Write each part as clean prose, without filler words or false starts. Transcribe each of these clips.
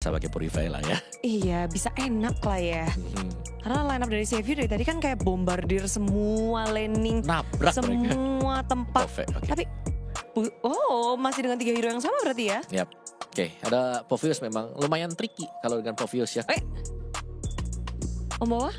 Sebagai Purify lah ya. Iya, bisa enak lah ya. Karena line up dari CFU dari tadi kan kayak bombardir semua laning, Nabrak mereka. semua tempat. Perfect, oke. Tapi, masih dengan 3 hero yang sama berarti ya? Yap. Oke, ada Povius memang lumayan tricky kalau dengan Povius ya. Om bawah?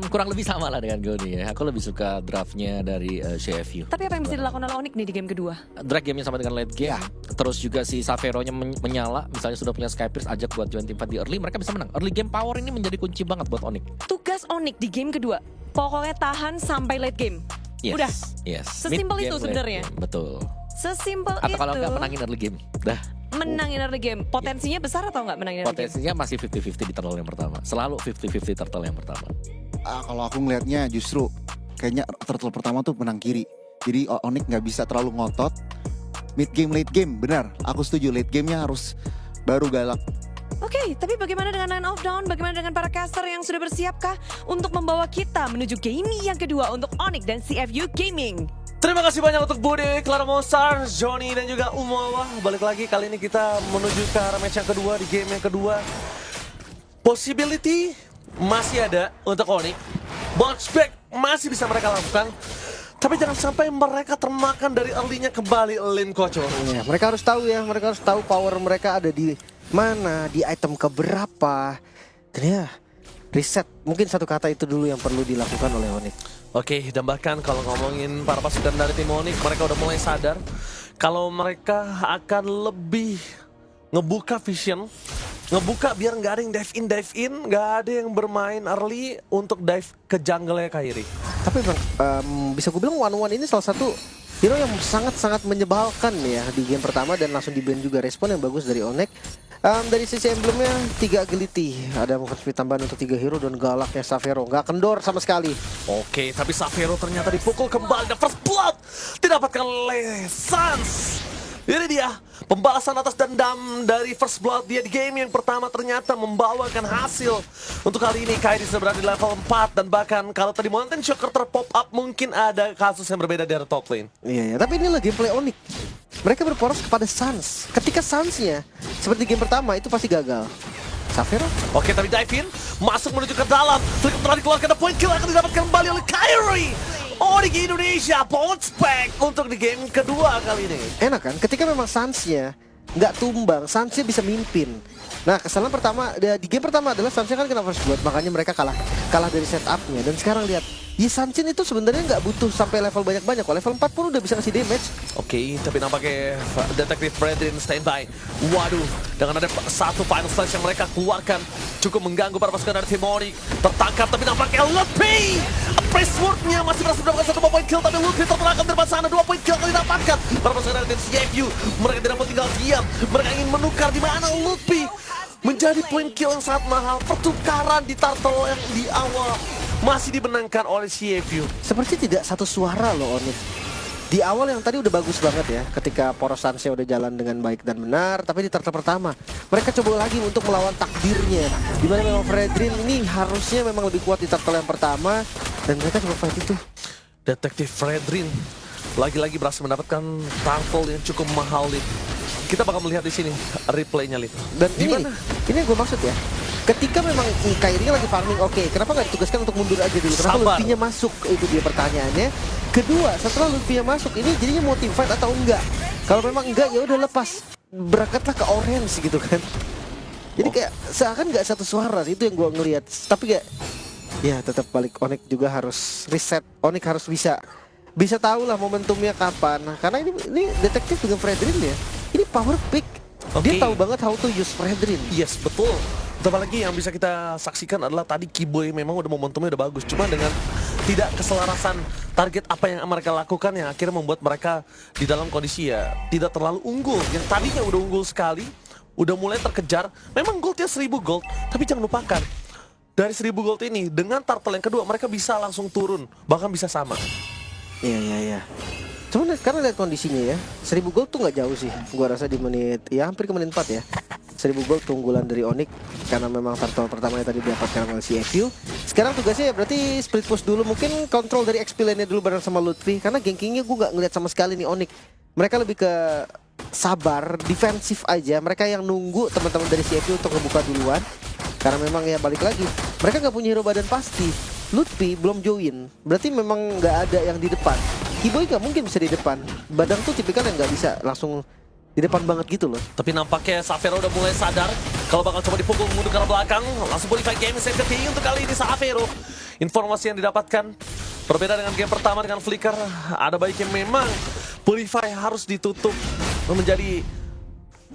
Kurang lebih sama lah dengan Goni ya. Aku lebih suka draftnya dari CFU. Tapi apa yang bisa dilakukan oleh Onyx nih di game kedua? Drag gamenya sama dengan late game. Terus juga si Savero-nya menyala. Misalnya sudah punya Skypierce, ajak buat join tim fight di early, mereka bisa menang. Early game power ini menjadi kunci banget buat Onyx. Tugas Onyx di game kedua, pokoknya tahan sampai late game. Yes. Udah. Yes. Sesimpel Mid itu game, sebenarnya. late game, betul. Sesimpel itu. Atau kalau nggak menangin early game. Dah. Menangin early game. Potensinya besar atau nggak menangin early game? Potensinya masih 50-50 di turtle yang pertama. Selalu 50-50 turtle yang pertama. Kalau aku ngelihatnya justru kayaknya turtle pertama tuh menang kiri. Jadi Onyx nggak bisa terlalu ngotot. Mid game, late game, benar. Aku setuju, late gamenya harus baru galak. Oke, tapi bagaimana dengan Line of Dawn? Bagaimana dengan para caster yang sudah bersiapkah untuk membawa kita menuju game yang kedua untuk Onyx dan CFU Gaming? Terima kasih banyak untuk Bude, Clara Mosar, Johnny dan juga Umawa. Balik lagi kali ini kita menuju ke arah match yang kedua di game yang kedua. Possibility masih ada untuk Onyx. Bounce back masih bisa mereka lakukan. Tapi jangan sampai mereka termakan dari early-nya kembali Lin Kocho. Ya, mereka harus tahu ya, mereka harus tahu power mereka ada di mana, di item keberapa. Dan ya, reset. Mungkin satu kata itu dulu yang perlu dilakukan oleh Onyx. Oke, dan bahkan kalau ngomongin para pasukan dari tim Onyx, mereka udah mulai sadar kalau mereka akan lebih ngebuka vision, ngebuka biar nggak ada yang dive in, nggak ada yang bermain early untuk dive ke jungle-nya Kairi. Tapi bisa gue bilang one-one ini salah satu hero yang sangat-sangat menyebalkan ya di game pertama dan langsung di-ban juga. Respon yang bagus dari Onyx. Dari sisi emblemnya 3 agility, ada movement speed tambahan untuk 3 hero dan galaknya Savero nggak kendor sama sekali. Oke, tapi Savero ternyata dipukul kembali dan first blood didapatkan oleh Sans. Ini dia pembalasan atas dendam dari first blood dia di game yang pertama ternyata membawakan hasil. Untuk kali ini Kairi sudah berada di level 4 dan bahkan kalau tadi Mountain Shocker terpop up mungkin ada kasus yang berbeda dari top lane. Iya, tapi inilah gameplay Onyx. Mereka berporos kepada Sans. Ketika Sans-nya seperti game pertama itu pasti gagal. Savero? Oke, tapi dive in, masuk menuju ke dalam. Flick telah dikeluarkan, ada point kill akan didapatkan kembali oleh Kairi. Onyx Indonesia bounce back untuk di game kedua kali ini. Enak kan? Ketika memang Sans-nya nggak tumbang, Sans-nya bisa mimpin. Nah, kesalahan pertama di game pertama adalah Sans-nya kan kena first blood, makanya mereka kalah dari setup-nya. Dan sekarang lihat, Sansin itu sebenarnya nggak butuh sampai level banyak-banyak kok. Level 4 pun udah bisa ngasih damage. Oke, tapi nampaknya Detektif Bradley standby. Waduh, dengan ada satu final slash yang mereka keluarkan cukup mengganggu para pasukan dari tim Onyx. Tertangkap, tapi nampaknya Lutfi Pressword-nya masih berhasil mendapatkan 1 point kill, tapi Lutfi tertangkap di depan sana. 2 point kill akan didapatkan para pasukan dari tim CFU. Mereka tidak mau tinggal diam. Mereka ingin menukar di mana Lutfi menjadi point kill yang sangat mahal. Pertukaran di turtle yang di awal masih dimenangkan oleh CFU. Seperti tidak satu suara loh Onyx. Di awal yang tadi udah bagus banget ya, ketika poros Sans-nya udah jalan dengan baik dan benar. Tapi di turtle pertama, mereka coba lagi untuk melawan takdirnya. Dimana memang Fredrin ini harusnya memang lebih kuat di turtle yang pertama. Dan mereka coba fight itu. Detektif Fredrin lagi-lagi berhasil mendapatkan turtle yang cukup mahal nih. Kita bakal melihat di sini replaynya Lid. Dan ini yang gue maksud ya. Ketika memang Kairi lagi farming, oke, kenapa nggak ditugaskan untuk mundur aja dulu? Kenapa Lutfi-nya masuk? Itu dia pertanyaannya. Kedua, setelah Lutfi-nya masuk, ini jadinya mau team fight atau enggak? Kalau memang enggak, ya udah lepas, berangkatlah ke orange gitu kan. Jadi kayak seakan nggak satu suara, itu yang gue ngelihat. Tapi kayak, ya tetap balik Onyx juga harus reset. Onyx harus bisa tahu lah momentumnya kapan. Nah, karena ini detektif dengan Fredrin ya, ini power pick. Dia tahu banget how to use Fredrin. Yes, betul. Tambah lagi yang bisa kita saksikan adalah tadi Kiboy memang udah momentumnya udah bagus. Cuma dengan tidak keselarasan target apa yang mereka lakukan yang akhirnya membuat mereka di dalam kondisi ya tidak terlalu unggul. Yang tadinya udah unggul sekali, udah mulai terkejar. Memang goldnya 1000 gold, tapi jangan lupakan. Dari 1000 gold ini, dengan turtle yang kedua mereka bisa langsung turun. Bahkan bisa sama. Iya. Cuman sekarang lihat kondisinya ya, 1000 gold tuh nggak jauh sih. Gua rasa di menit, ya hampir ke menit 4 ya. 1000 gold keunggulan dari Onyx karena memang turtle pertamanya tadi didapatkan oleh CFU. Sekarang tugasnya ya berarti split push dulu, mungkin kontrol dari XP lane-nya dulu bareng sama Lutfi. Karena gankingnya gue nggak ngeliat sama sekali nih Onyx. Mereka lebih ke sabar, defensif aja. Mereka yang nunggu teman-teman dari CFU untuk ngebuka duluan. Karena memang ya balik lagi, mereka nggak punya hero badan pasti. Lutfi belum join, berarti memang nggak ada yang di depan. Kiboy nggak mungkin bisa di depan. Badang tuh tipikal yang nggak bisa langsung di depan banget gitu loh. Tapi nampaknya Xavero udah mulai sadar kalau bakal coba dipukul mundur ke arah belakang. Langsung Purify game set ketiga untuk kali ini Xavero. Informasi yang didapatkan berbeda dengan game pertama dengan Flicker. Ada baiknya memang Purify harus ditutup menjadi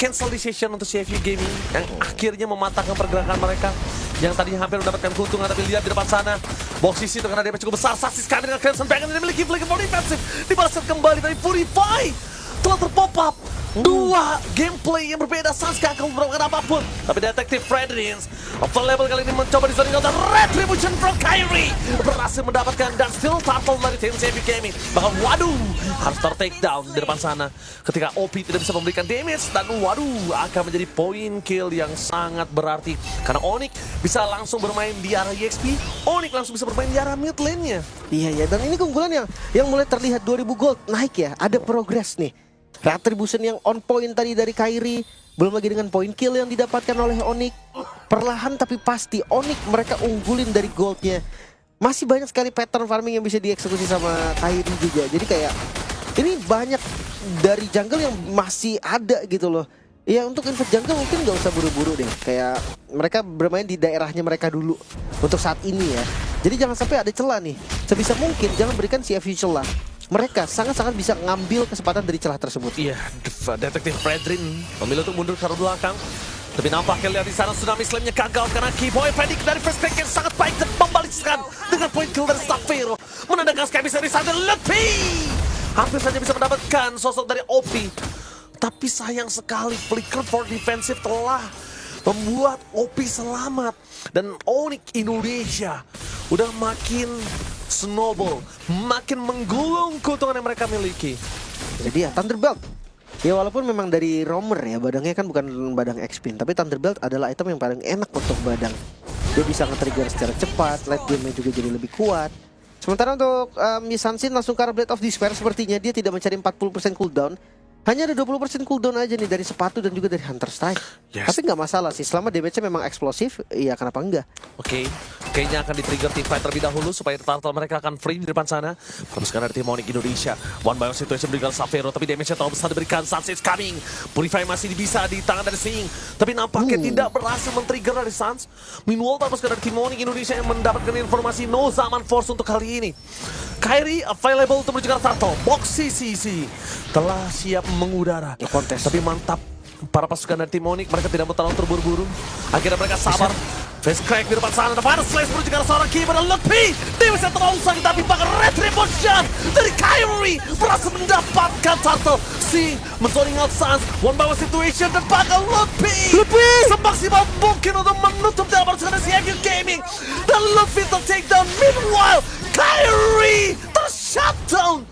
cancel decision untuk CFU Gaming yang akhirnya mematahkan pergerakan mereka yang tadinya hampir mendapatkan keuntungan. Tapi lihat di depan sana box sisi itu karena damage cukup besar. Saksi sekali dengan Crimson Dragon ini memiliki Flicker for defensive. Dibalaskan kembali dari Purify. Telah terpop up dua gameplay yang berbeda. Sans gak akan memperolehkan apapun. Tapi Detective Fredrins available kali ini mencoba di zoning dan Retribution from Kyrie berhasil mendapatkan dan still turtle dari tim CFU Gaming. Bahkan waduh harus ter-take down di depan sana ketika OP tidak bisa memberikan damage. Dan waduh akan menjadi point kill yang sangat berarti karena Onyx bisa langsung bermain di arah EXP. Onyx langsung bisa bermain di arah mid lane-nya. Iya, dan ini keunggulan yang mulai terlihat 2000 gold naik ya. Ada progress nih. Retribution yang on point tadi dari Kyrie, belum lagi dengan point kill yang didapatkan oleh Onyx. Perlahan tapi pasti Onyx mereka unggulin dari goldnya. Masih banyak sekali pattern farming yang bisa dieksekusi sama Kyrie juga. Jadi kayak ini banyak dari jungle yang masih ada gitu loh. Ya untuk invade jungle mungkin nggak usah buru-buru deh. Kayak mereka bermain di daerahnya mereka dulu untuk saat ini ya. Jadi jangan sampai ada celah nih. Sebisa mungkin jangan berikan CFU celah. Mereka sangat-sangat bisa ngambil kesempatan dari celah tersebut. Iya, Detektif Fredrin memilih untuk mundur ke arah belakang. Tapi nampaknya lihat di sana Tsunami Slam-nya gagal karena Kiboy predik dari first pick yang sangat baik dan membalikkan dengan point kill dari Xavero. Menandakan Skybis dari sana Lutfi hampir saja bisa mendapatkan sosok dari OP. Tapi sayang sekali Flicker for Defensive telah membuat OP selamat. Dan Onyx Indonesia udah makin snowball, makin menggulung keuntungan yang mereka miliki. Jadi ya Thunderbelt. Ya walaupun memang dari roamer ya, badangnya kan bukan badang X-Pin, tapi Thunderbelt adalah item yang paling enak untuk badang. Dia bisa nge-trigger secara cepat, late game-nya juga jadi lebih kuat. Sementara untuk Misansin langsung ke arah Blade of Despair, sepertinya dia tidak mencari 40% cooldown. Hanya ada 20% cooldown aja nih dari sepatu dan juga dari Hunter Strike. Yes. Tapi nggak masalah sih, selama damage-nya memang eksplosif, ya kenapa enggak? Oke, kayaknya akan di-trigger teamfight terlebih dahulu supaya turtle mereka akan free di depan sana. Permusuhan dari tim Onyx Indonesia. One by one situation berikan Xavero, tapi damage-nya terlalu besar diberikan. Sans is coming. Purify masih bisa di tangan dari Sing, tapi nampaknya tidak berhasil men-trigger dari Sans. Meanwhile, permusuhan dari tim Onyx Indonesia yang mendapatkan informasi no Zaman Force untuk kali ini. Kyrie available untuk menuju ke arah turtle. Box CCC telah siap mengudara. Kontes. Tapi mantap. Para pasukan dari tim Onyx, mereka tidak mau terlalu terburu-buru. Akhirnya mereka sabar. Face crack di depan sana. Ada Final Slash menuju ke arah seorang keeper. Dan Lutfi bisa terlalu sakit, tapi bahkan Retribution dari Kyrie berhasil mendapatkan turtle. Si menzoning out Sans. One by one situation. Dan bahkan Lutfi semaksimal mungkin untuk menutup dalam pasukan dari CFU Gaming. Dan Lutfi ter-take down. Meanwhile Kyrie ter-shutdown.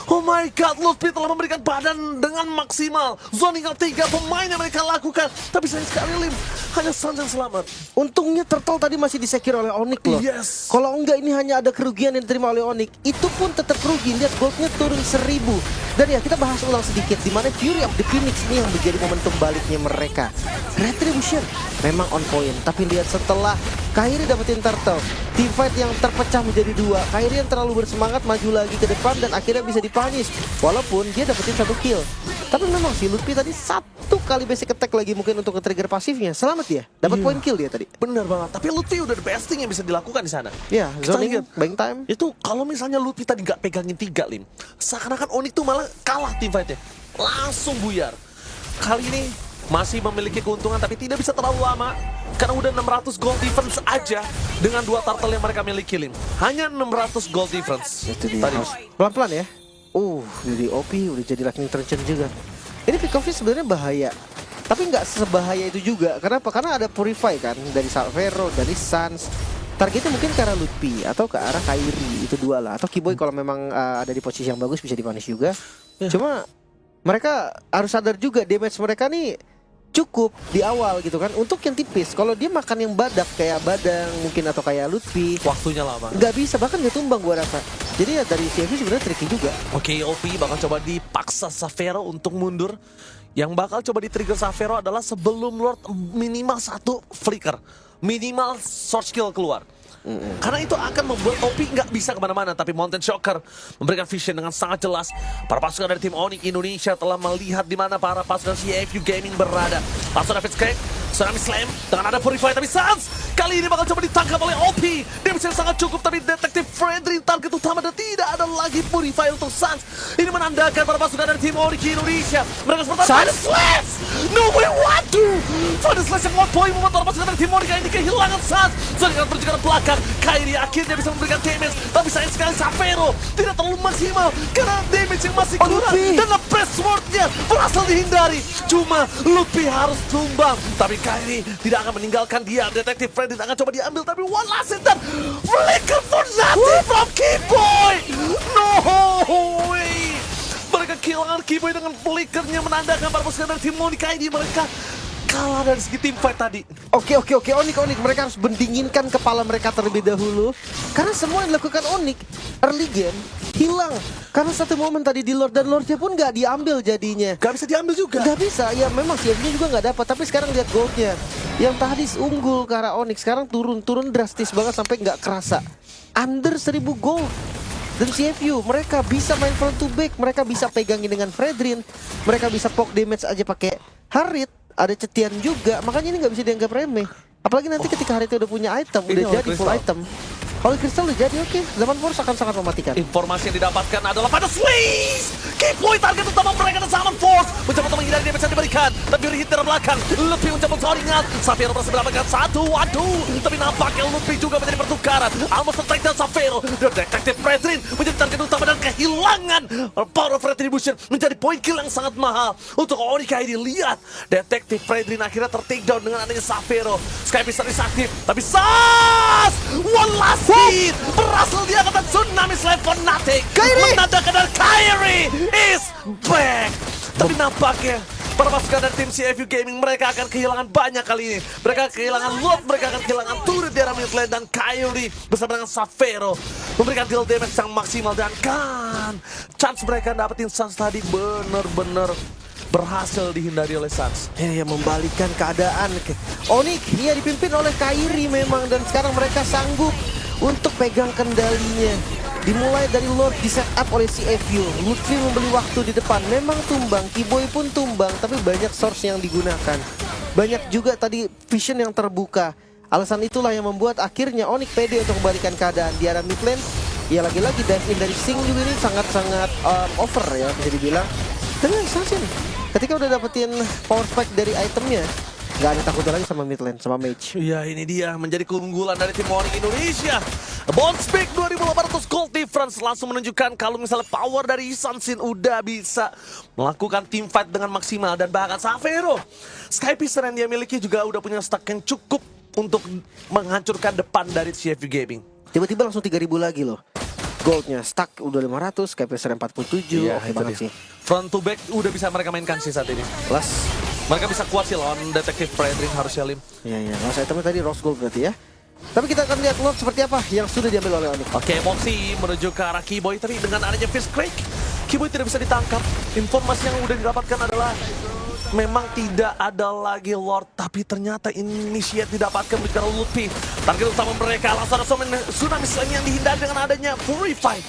Oh my god, Lutfi telah memberikan badan dengan maksimal. Zoning out 3 pemain yang mereka lakukan. Tapi sayang sekali Lim, hanya Sans yang selamat. Untungnya Turtle tadi masih disecure oleh Onyx loh. Yes. Kalau enggak ini hanya ada kerugian yang diterima oleh Onyx. Itu pun tetap rugi. Lihat goldnya turun 1000. Dan ya kita bahas ulang sedikit. Dimana Fury of the Phoenix ini yang menjadi momentum baliknya mereka. Retribution memang on point. Tapi lihat setelah Kyrie dapetin Turtle, teamfight yang terpecah menjadi dua. Kyrie yang terlalu bersemangat maju lagi ke depan dan akhirnya bisa dipunish. Walaupun dia dapetin 1 kill. Tapi memang si Lutfi tadi 1 kali basic attack lagi mungkin untuk nge-trigger pasifnya. Selamat dia, dapat point kill dia tadi. Bener banget, tapi Lutfi udah the best thing yang bisa dilakukan di sana. Ya, Kita zoning, lihat. buying time. Itu kalau misalnya Lutfi tadi nggak pegangin 3 Lim, seakan-akan Onyx tuh malah kalah teamfightnya. Langsung buyar. Kali ini masih memiliki keuntungan tapi tidak bisa terlalu lama. Karena udah 600 gold difference aja dengan 2 turtle yang mereka miliki Lim. Hanya 600 gold difference. Itu dia. Tadi. Harus pelan-pelan ya. Jadi OP udah jadi Lightning Trencher juga. Ini pick off sebenarnya bahaya. Tapi nggak sebahaya itu juga. Kenapa? Karena ada Purify kan dari Xavero, dari Sans. Targetnya mungkin ke arah Lutfi atau ke arah Kyrie, itu dua lah. Atau Kiboy kalau memang ada di posisi yang bagus bisa di-punish juga. Cuma mereka harus sadar juga damage mereka nih cukup di awal gitu kan. Untuk yang tipis, kalau dia makan yang badak kayak Badang mungkin atau kayak Lutfi, Waktunya lama. nggak bisa, bahkan nggak tumbang gua rasa. Jadi ya dari CFU sebenarnya tricky juga. Oke, OP bakal coba dipaksa Xavero untuk mundur. Yang bakal coba di-trigger Xavero adalah sebelum Lord minimal 1 flicker. Minimal short skill keluar. Karena itu akan membuat Opi nggak bisa kemana-mana. Tapi Mountain Shocker memberikan vision dengan sangat jelas. Para pasukan dari tim Onyx Indonesia telah melihat di mana para pasukan CFU Gaming berada. Langsung ada Fitzcrack, Tsunami Slam dengan ada Purify. Tapi Sans kali ini bakal coba ditangkap oleh Opi. Damage yang sangat cukup, tapi Detektif Fredrin target utama dan tidak ada lagi Purify untuk Sans. Ini menandakan para pasukan dari tim Onyx Indonesia mereka seperti Final Slash. No way, waduh. Final Slash yang on point membuat para pasukan dari tim Onyx ini kehilangan Sans. Sedangkan berjalan ke belakang, Kairi akhirnya bisa memberikan damage. Tapi sayang sekali Xavero tidak terlalu maksimal karena damage yang masih kurang. Dan press sword-nya berhasil dihindari. Cuma Luffy harus tumbang. Tapi Kairi tidak akan meninggalkan dia. Detektif Freddy akan coba diambil. Tapi one last hit dan flicker for nothing from Keyboy. No way. Mereka kehilangan Keyboy dengan flickernya, menandakan para pasukan dari tim Onyx ID mereka kalah dari segi team fight tadi. Oke, Onyx. Mereka harus bendinginkan kepala mereka terlebih dahulu. Karena semua yang dilakukan Onyx early game hilang. Karena satu momen tadi di Lord dan Lordnya pun nggak diambil jadinya. Gak bisa diambil juga. Nggak bisa, ya memang CFG juga nggak dapat. Tapi sekarang lihat goldnya. Yang tadi unggul ke arah Onyx, sekarang turun drastis banget sampai nggak kerasa. Under 1000 gold. Dan CFU mereka bisa main front to back, mereka bisa pegangin dengan Fredrin, mereka bisa poke damage aja pakai Harit. Ada Cetian juga, makanya ini nggak bisa dianggap remeh. Apalagi nanti ketika Haritnya udah punya item, udah jadi full item. Kalau Crystal udah jadi oke, Zaman Force akan sangat mematikan. Informasi yang didapatkan adalah pada Slaze. Keyboy target utama mereka dan Zaman Force mencoba untuk menghindari damage yang diberikan. Tapi hit dari belakang, Luffy mencoba untuk ringan. Xavero berhasil mendapatkan 1, waduh. Tapi nampaknya Luffy juga menjadi pertukaran. Almost attack dan Xavero. Dan Detektif Fredrin menjadi target utama dan kehilangan power of retribution menjadi poin kill yang sangat mahal. Untuk Onyx ID, lihat Detektif Fredrin akhirnya ter-takedown dengan adanya Xavero. Skypiece terus aktif, tapi Sas! One last hit! Berhasil dia kata Tsunami Slam for nothing. Menandakan dan Kairi is back. Tapi nampaknya para pasukan dari tim CFU Gaming mereka akan kehilangan banyak kali ini. Mereka kehilangan Lord, mereka akan kehilangan turret di arah mid lane. Dan Kairi bersama dengan Xavero memberikan deal damage yang maksimal. Dan kan chance mereka dapetin Sans tadi bener-bener berhasil dihindari oleh Sans. Ya, membalikkan keadaan. Onyx ya dipimpin oleh Kairi memang, dan sekarang mereka sanggup untuk pegang kendalinya. Dimulai dari Lord di setup oleh CFU. Lutfi membeli waktu di depan, memang tumbang, Keyboy pun tumbang, tapi banyak source yang digunakan. Banyak juga tadi vision yang terbuka. Alasan itulah yang membuat akhirnya Onyx pede untuk membalikan keadaan di arah mid lane. Ya lagi-lagi dive in dari Sing juga ini sangat-sangat over ya bisa dibilang. Dengan Assassin ketika udah dapetin power spike dari itemnya, nggak ada takutnya lagi sama mid lane, sama mage. Ya ini dia menjadi keunggulan dari tim Onyx Indonesia. Bounce back 2800 gold difference langsung menunjukkan kalau misalnya power dari Sansin udah bisa melakukan team fight dengan maksimal. Dan bahkan Xavero, Skypiece yang dia miliki juga udah punya stack yang cukup untuk menghancurkan depan dari CFU Gaming. Tiba-tiba langsung 3000 lagi loh. Goldnya stack udah 500, Skypiece 47, Iya, oke itu banget dia. sih. Front to back udah bisa mereka mainkan sih saat ini. Plus, Mereka bisa kuat sih lawan Detektif Fredrin harusnya Lim. ya, last itemnya tadi Rose Gold berarti ya. Tapi kita akan lihat Lord seperti apa yang sudah diambil oleh Onyx. Oke, emosi menuju ke arah Keyboy, tapi dengan adanya Fitzcrack, Keyboy tidak bisa ditangkap. Informasi yang udah didapatkan adalah memang tidak ada lagi Lord, tapi ternyata initiate didapatkan oleh Luffy. Target utama mereka langsung ada Tsunami Slam yang dihindari dengan adanya Purify.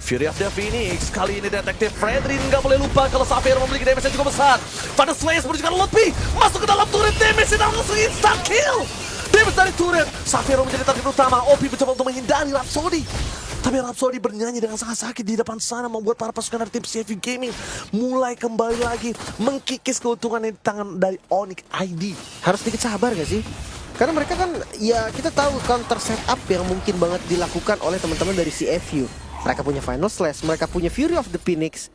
Fury of the Phoenix, kali ini Detektif Fredrin nggak boleh lupa kalau Xavero memiliki damage yang cukup besar. Pada Slayer menunjukkan Luffy masuk ke dalam turret, damage dan langsung instant kill. Damage dari turret, Xavero menjadi target utama. Opi mencoba untuk menghindari Rhapsody. Tapi Rhapsody bernyanyi dengan sangat sakit di depan sana, membuat para pasukan dari tim CFU Gaming mulai kembali lagi mengkikis keuntungan di tangan dari Onyx ID. Harus sedikit sabar gak sih? Karena mereka kan, ya kita tahu counter setup yang mungkin banget dilakukan oleh teman-teman dari CFU. Mereka punya Final Slash, mereka punya Fury of the Phoenix.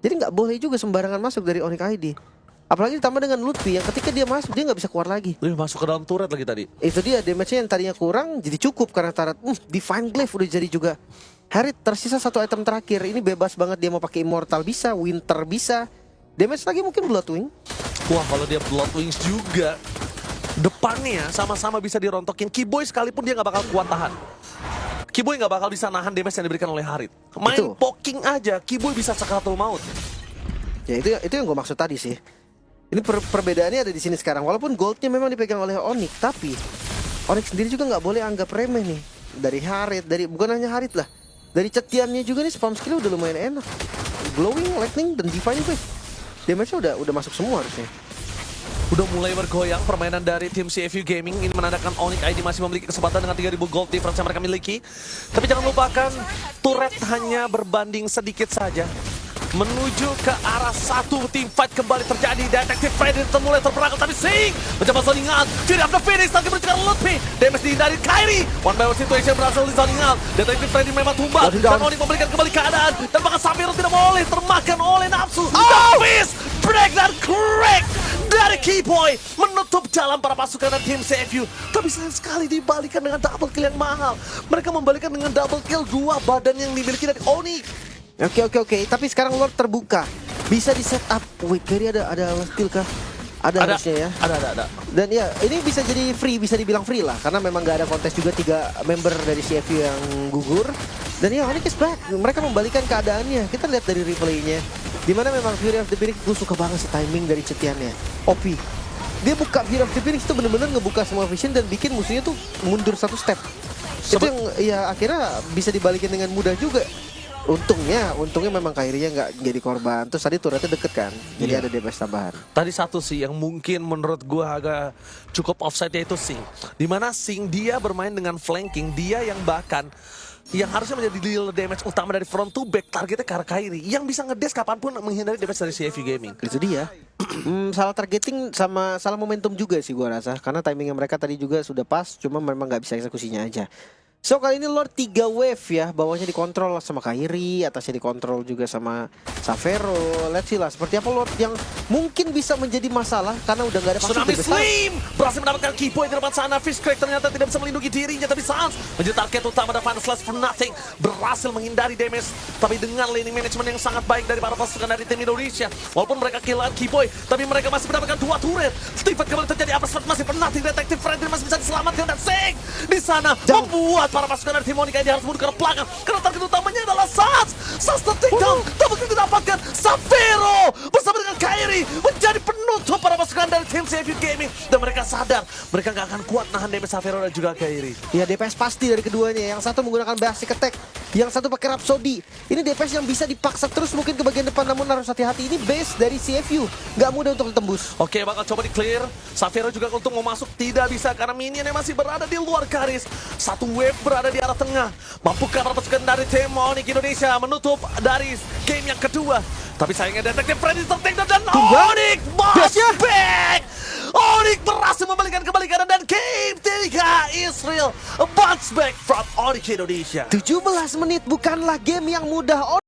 Jadi nggak boleh juga sembarangan masuk dari Onyx ID. Apalagi ditambah dengan Lutfi yang ketika dia masuk dia nggak bisa keluar lagi. Dia masuk ke dalam turret lagi tadi. Itu dia damage-nya yang tadinya kurang jadi cukup karena tarat. Divine Glaive udah jadi juga. Harit tersisa satu item terakhir. Ini bebas banget dia mau pakai Immortal bisa, Winter bisa. Damage lagi mungkin Bloodwing. Wah, kalau dia Blood Wings juga, depannya sama-sama bisa dirontokin. Keyboy sekalipun dia nggak bakal kuat tahan. Keyboy nggak bakal bisa nahan damage yang diberikan oleh Harit. Main Itu. poking aja, Keyboy bisa Sakratul Maut. Ya itu yang gue maksud tadi sih. Ini perbedaannya ada di sini sekarang. Walaupun goldnya memang dipegang oleh Onyx, tapi Onyx sendiri juga nggak boleh anggap remeh nih. Dari Harit, bukan hanya Harit lah. Dari Cetiannya juga nih spam skill udah lumayan enak. Glowing, Lightning, dan Divine Wave. Damage-nya udah masuk semua harusnya. Udah mulai bergoyang permainan dari tim CFU Gaming. Ini menandakan Onyx ID masih memiliki kesempatan dengan 3000 gold difference yang mereka miliki. Tapi jangan lupakan, turret hanya berbanding sedikit saja. Menuju ke arah satu tim fight kembali terjadi. Detektif Freddy mulai terperangkap, tapi Sing mencoba zoning out. Fury of the Phoenix lagi menuju ke arah Lutfi. Damage dihindari Kairi. One by one situation berhasil di zoning out. Detektif Freddy memang tumbang dan Onyx memberikan kembali keadaan. Dan bahkan Sapphire tidak boleh termakan oleh nafsu. Fist break dan crack dari Keyboy menutup jalan para pasukan dari tim CFU. Tapi sayang sekali dibalikan dengan double kill yang mahal. Mereka membalikan dengan double kill 2 badan yang dimiliki dari Onyx. Oke. Tapi sekarang Lord terbuka. Bisa di set up. Wait, Kairi ada steal kah? Ada harusnya ya. Ada. Dan ya, ini bisa jadi free, bisa dibilang free lah. Karena memang gak ada kontes juga 3 member dari CFU yang gugur. Dan ya, Onyx is back. Mereka membalikan keadaannya. Kita lihat dari replaynya. Dimana memang Fury of the Phoenix, gue suka banget sih timing dari Cetiannya. OP. Dia buka Fury of the Phoenix itu bener-bener ngebuka semua vision dan bikin musuhnya tuh mundur 1 step. Itu yang ya akhirnya bisa dibalikin dengan mudah juga. Untungnya memang Kairinya nggak jadi korban. Terus tadi turretnya deket kan, jadi ada DPS tambahan. Tadi satu sih yang mungkin menurut gua agak cukup offside yaitu Sing. Dimana Sing dia bermain dengan flanking, dia yang bahkan yang harusnya menjadi deal damage utama dari front to back, targetnya ke arah Kairi yang bisa ngedes kapanpun menghindari damage dari CFU Gaming. Itu dia. Salah targeting sama salah momentum juga sih gua rasa. Karena timingnya mereka tadi juga sudah pas, cuma memang nggak bisa eksekusinya aja. So kali ini Lord 3 wave ya, bawahnya dikontrol sama Kairi, atasnya dikontrol juga sama Savero. Let's see lah seperti apa Lord yang mungkin bisa menjadi masalah karena udah gak ada pasti Tsunami Slim berhasil mendapatkan key point di depan sana. Fishcrack ternyata tidak bisa melindungi dirinya, tapi Sans menjadi target utama dan Final Slash for nothing berhasil menghindari damage. Tapi dengan laning management yang sangat baik dari para pasukan dari tim Indonesia, walaupun mereka kehilangan key point, tapi mereka masih mendapatkan 2 turret. Steven kembali terjadi apa masih for nothing. Detektif Freddy masih bisa diselamatkan dan Sing di sana membuat para pasukan dari tim Onyx ini harus mundur ke belakang karena target utamanya adalah Sans the takedown. Double kill didapatkan. Savero bersama dengan Kairi menjadi penutup para pasukan dari tim CFU Gaming, dan mereka sadar mereka gak akan kuat nahan damage Savero dan juga Kairi. Ya DPS pasti dari keduanya. Yang satu menggunakan basic attack, yang satu pakai Rhapsody. Ini DPS yang bisa dipaksa terus mungkin ke bagian depan, namun harus hati-hati. Ini base dari CFU, gak mudah untuk ditembus. Oke, bakal coba di clear. Savero juga untuk mau masuk tidak bisa karena minionnya masih berada di luar garis. Satu wave berada di arah tengah. Mampukah para pasukan dari tim Onyx Indonesia menutup dari game yang kedua? Tapi sayangnya Detektif Freddy tertakedown dan Onyx bounce back. Onyx berhasil membalikan kembali keadaan dan game 3 Israel bounce back from Onyx Indonesia. 17 menit bukanlah game yang mudah.